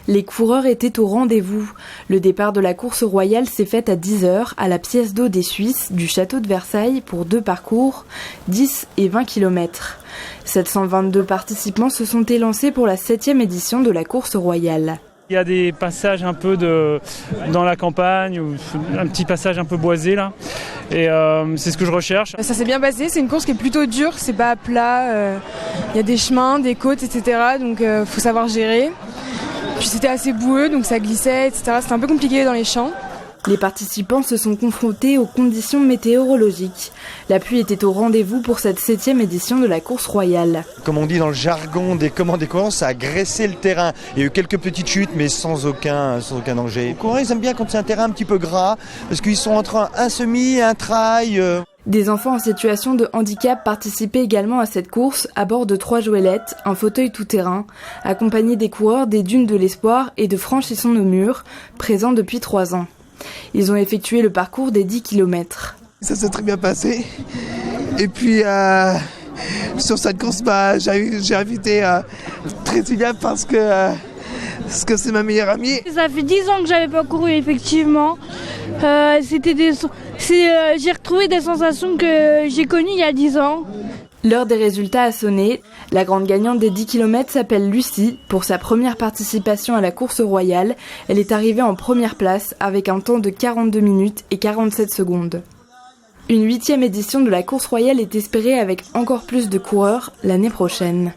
Les coureurs étaient au rendez-vous. Le départ de la course royale s'est fait à 10h à la pièce d'eau des Suisses du château de Versailles pour 2 parcours, 10 et 20 km. 722 participants se sont élancés pour la 7e édition de la course royale. Il y a des passages un peu dans la campagne, ou un petit passage un peu boisé là, et c'est ce que je recherche. Ça s'est bien passé, c'est une course qui est plutôt dure, c'est pas plat, il y a des chemins, des côtes, etc. Donc faut savoir gérer. Puis c'était assez boueux, donc ça glissait, etc. C'était un peu compliqué dans les champs. Les participants se sont confrontés aux conditions météorologiques. La pluie était au rendez-vous pour cette 7e édition de la course royale. Comme on dit dans le jargon des coureurs, ça a graissé le terrain. Il y a eu quelques petites chutes, mais sans aucun danger. Les coureurs, ils aiment bien quand c'est un terrain un petit peu gras, parce qu'ils sont entre un semi et un trail. Des enfants en situation de handicap participaient également à cette course à bord de 3 jouelettes, un fauteuil tout-terrain, accompagnés des coureurs des Dunes de l'Espoir et de Franchissons nos murs, présents depuis 3 ans. Ils ont effectué le parcours des 10 km. Ça s'est très bien passé. Et puis sur cette course, j'ai invité Trésilia parce que c'est ma meilleure amie. Ça fait 10 ans que j'avais pas couru effectivement. J'ai retrouvé des sensations que j'ai connues il y a 10 ans. L'heure des résultats a sonné. La grande gagnante des 10 km s'appelle Lucie. Pour sa première participation à la course royale, elle est arrivée en première place avec un temps de 42 minutes et 47 secondes. Une 8e édition de la course royale est espérée avec encore plus de coureurs l'année prochaine.